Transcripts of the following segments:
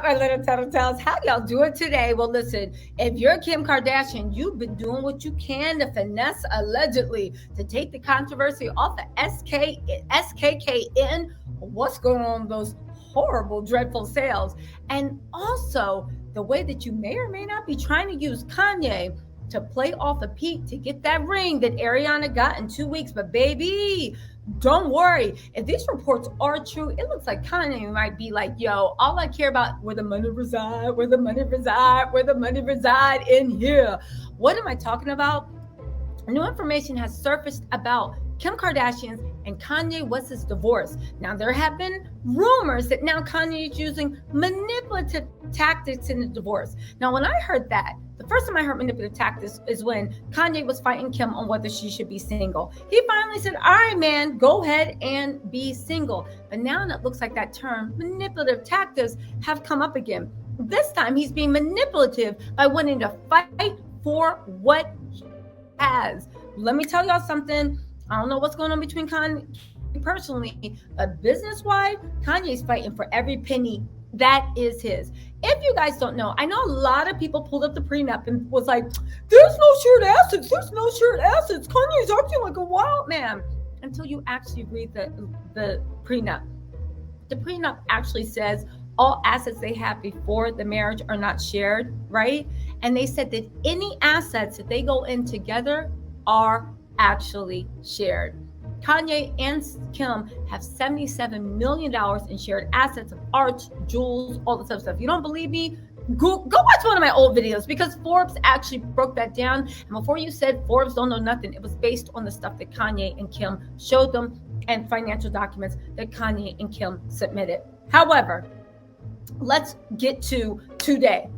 my little tattletales? How y'all doing today? Well, listen, if you're Kim Kardashian, you've been doing what you can to finesse allegedly to take the controversy off the SKKN. What's going on with those horrible, dreadful sales? And also the way that you may or may not be trying to use Kanye to play off of Pete to get that ring that Ariana got in 2 weeks. But baby, don't worry. If these reports are true, it looks like Kanye might be like, yo, all I care about where the money reside, where the money reside, where the money reside in here. What am I talking about? New information has surfaced about Kim Kardashian's and Kanye West's divorce. Now, there have been rumors that now Kanye is using manipulative tactics in the divorce. Now, when I heard that, the first time I heard manipulative tactics is when Kanye was fighting Kim on whether she should be single. He finally said, all right, man, go ahead and be single. But now it looks like that term, manipulative tactics, have come up again. This time he's being manipulative by wanting to fight for what he has. Let me tell y'all something. I don't know what's going on between Kanye personally, but business-wise, Kanye's fighting for every penny that is his. If you guys don't know, I know a lot of people pulled up the prenup and was like, there's no shared assets. There's no shared assets. Kanye's acting like a wild man. Until you actually read the prenup. The prenup actually says all assets they have before the marriage are not shared, right? And they said that any assets that they go in together are actually shared. Kanye and Kim have $77 million in shared assets of art, jewels, all this other stuff. If you don't believe me, go watch one of my old videos because Forbes actually broke that down. And before you said Forbes don't know nothing, it was based on the stuff that Kanye and Kim showed them and financial documents that Kanye and Kim submitted. However, let's get to today.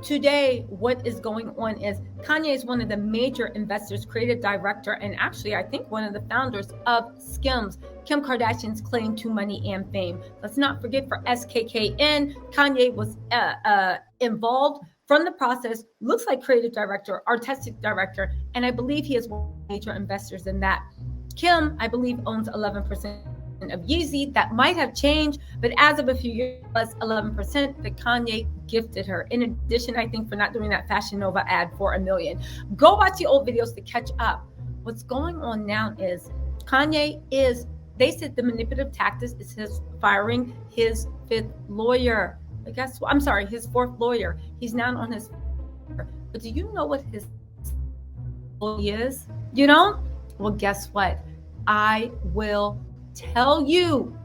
Today, what is going on is Kanye is one of the major investors, creative director, and actually, I think one of the founders of Skims, Kim Kardashian's claim to money and fame. Let's not forget for SKKN, Kanye was involved from the process, looks like creative director, artistic director, and I believe he is one of the major investors in that. Kim, I believe, owns 11% of Yeezy. That might have changed, but as of a few years, plus 11% that Kanye gifted her. In addition, I think for not doing that Fashion Nova ad for $1 million. Go watch the old videos to catch up. What's going on now is Kanye is, they said the manipulative tactics is his firing his fifth lawyer. I guess, I'm sorry, his fourth lawyer. He's now on his, but do you know what his is? You know? Well, guess what? I will tell you.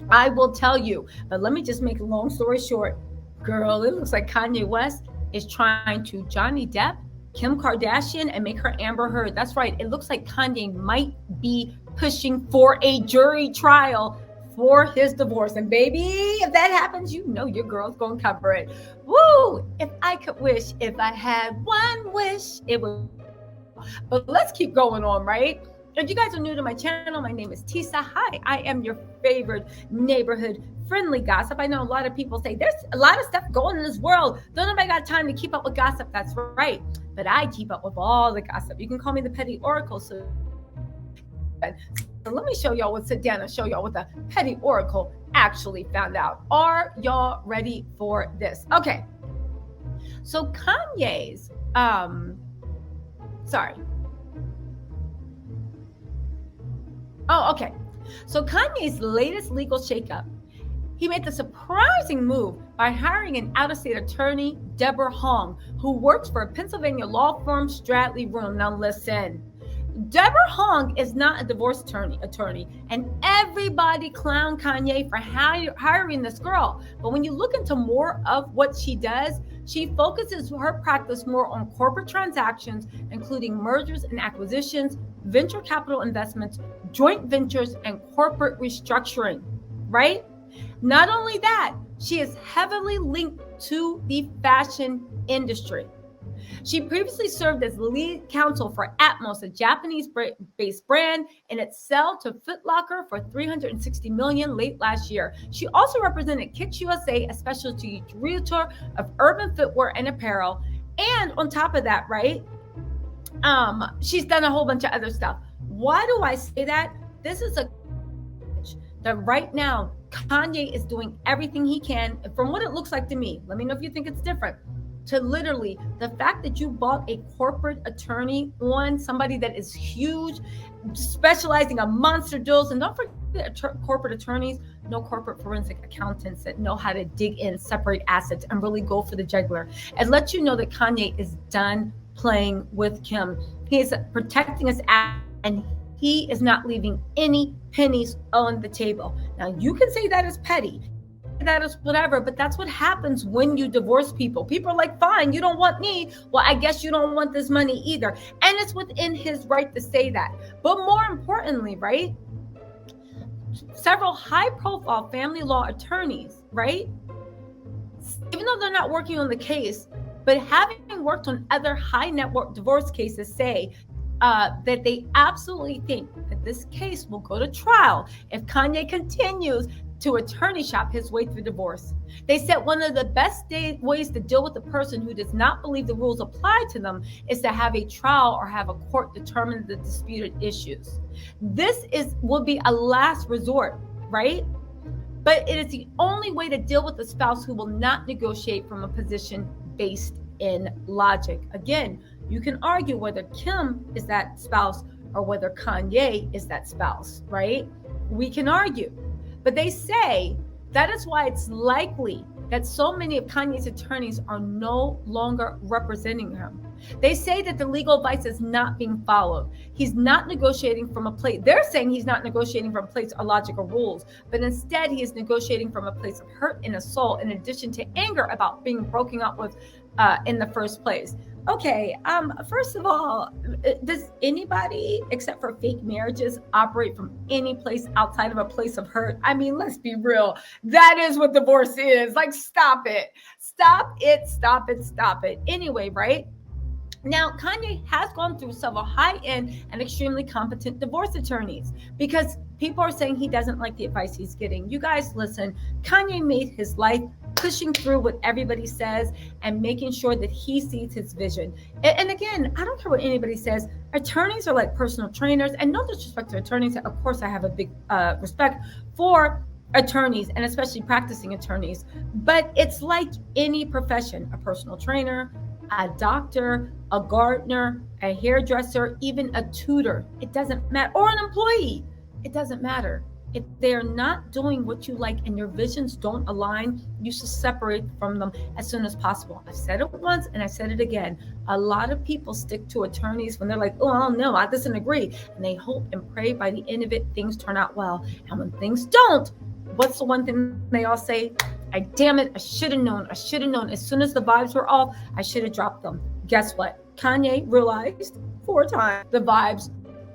I will tell you. But let me just make a long story short. Girl, it looks like Kanye West is trying to Johnny Depp, Kim Kardashian, and make her Amber Heard. That's right. It looks like Kanye might be pushing for a jury trial for his divorce. And baby, if that happens, you know your girl's going to cover it. Woo! If I could wish, if I had one wish, it would. But let's keep going on, right? If you guys are new to my channel, my name is Tisa. Hi, I am your favorite neighborhood friendly gossip. I know a lot of people say there's a lot of stuff going in this world. Don't nobody got time to keep up with gossip. That's right. But I keep up with all the gossip. You can call me the petty oracle. So let me show y'all sit down and show y'all what the petty oracle actually found out. Are y'all ready for this? Okay. So Kanye's, okay. So Kanye's latest legal shakeup, he made the surprising move by hiring an out-of-state attorney, Deborah Hong, who works for a Pennsylvania law firm, Stradley Room. Now listen, Deborah Hong is not a divorce attorney, and everybody clowned Kanye for hiring this girl. But when you look into more of what she does, she focuses her practice more on corporate transactions, including mergers and acquisitions, venture capital investments, joint ventures, and corporate restructuring, right? Not only that, she is heavily linked to the fashion industry. She previously served as lead counsel for Atmos, a Japanese-based brand, and it sold to Foot Locker for $360 million late last year. She also represented Kicks USA, a specialty realtor of urban footwear and apparel. And on top of that, right, she's done a whole bunch of other stuff. Why do I say that? This is that right now, Kanye is doing everything he can, from what it looks like to me. Let me know if you think it's different. To literally, the fact that you bought a corporate attorney on somebody that is huge, specializing on monster deals, and don't forget corporate attorneys, no corporate forensic accountants that know how to dig in, separate assets, and really go for the jugular. And let you know that Kanye is done playing with Kim. He is protecting his assets, and he is not leaving any pennies on the table. Now, you can say that is petty, that is whatever, but that's what happens when you divorce people. People are like, fine, you don't want me, well, I guess you don't want this money either. And it's within his right to say that. But more importantly, right, several high profile family law attorneys, right, even though they're not working on the case, but having worked on other high net worth divorce cases, say that they absolutely think that this case will go to trial if Kanye continues to attorney shop his way through divorce. They said one of the best ways to deal with a person who does not believe the rules apply to them is to have a trial or have a court determine the disputed issues. This will be a last resort, right? But it is the only way to deal with a spouse who will not negotiate from a position based in logic. Again, you can argue whether Kim is that spouse or whether Kanye is that spouse, right? We can argue. But they say that is why it's likely that so many of Kanye's attorneys are no longer representing him. They say that the legal advice is not being followed. He's not negotiating from a place. They're saying he's not negotiating from a place of logic or rules, but instead he is negotiating from a place of hurt and assault, in addition to anger about being broken up with in the first place. Okay, first of all, does anybody except for fake marriages operate from any place outside of a place of hurt? I mean, let's be real. That is what divorce is. Like, stop it. Stop it, stop it, stop it. Anyway, right? Now, Kanye has gone through several high-end and extremely competent divorce attorneys because people are saying he doesn't like the advice he's getting. You guys, listen, Kanye made his life pushing through what everybody says and making sure that he sees his vision. And again, I don't care what anybody says. Attorneys are like personal trainers, and no disrespect to attorneys. Of course, I have a big respect for attorneys and especially practicing attorneys, but it's like any profession, a personal trainer, a doctor, a gardener, a hairdresser, even a tutor. It doesn't matter. Or an employee. It doesn't matter. If they're not doing what you like and your visions don't align, you should separate from them as soon as possible. I've said it once and I said it again. A lot of people stick to attorneys when they're like, oh, no, I doesn't agree. And they hope and pray by the end of it, things turn out well. And when things don't, what's the one thing they all say? Damn it, I should have known. I should have known. As soon as the vibes were off, I should have dropped them. Guess what? Kanye realized 4 times the vibes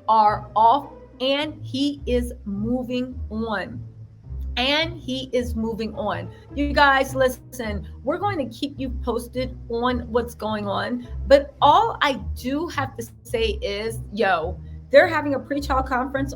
are off, and he is moving on. You guys, listen, we're going to keep you posted on what's going on. But all I do have to say is, they're having a pre-trial conference.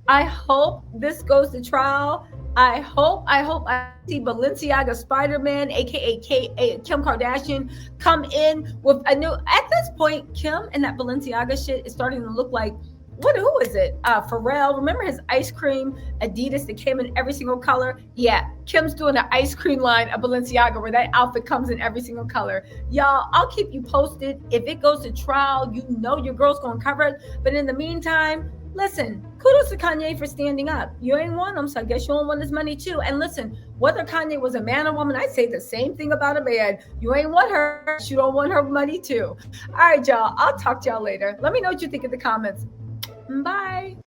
I hope this goes to trial. I hope I see Balenciaga Spider-Man, aka Kim Kardashian, come in with a new. At this point, Kim and that Balenciaga shit is starting to look like, who is it? Pharrell. Remember his ice cream Adidas that came in every single color? Yeah, Kim's doing an ice cream line of Balenciaga where that outfit comes in every single color. Y'all, I'll keep you posted. If it goes to trial, you know your girl's gonna cover it. But in the meantime, listen, kudos to Kanye for standing up. You ain't want him, so I guess you don't want his money too. And listen, whether Kanye was a man or woman, I'd say the same thing about a man. You ain't want her, you don't want her money too. All right, y'all, I'll talk to y'all later. Let me know what you think in the comments. Bye.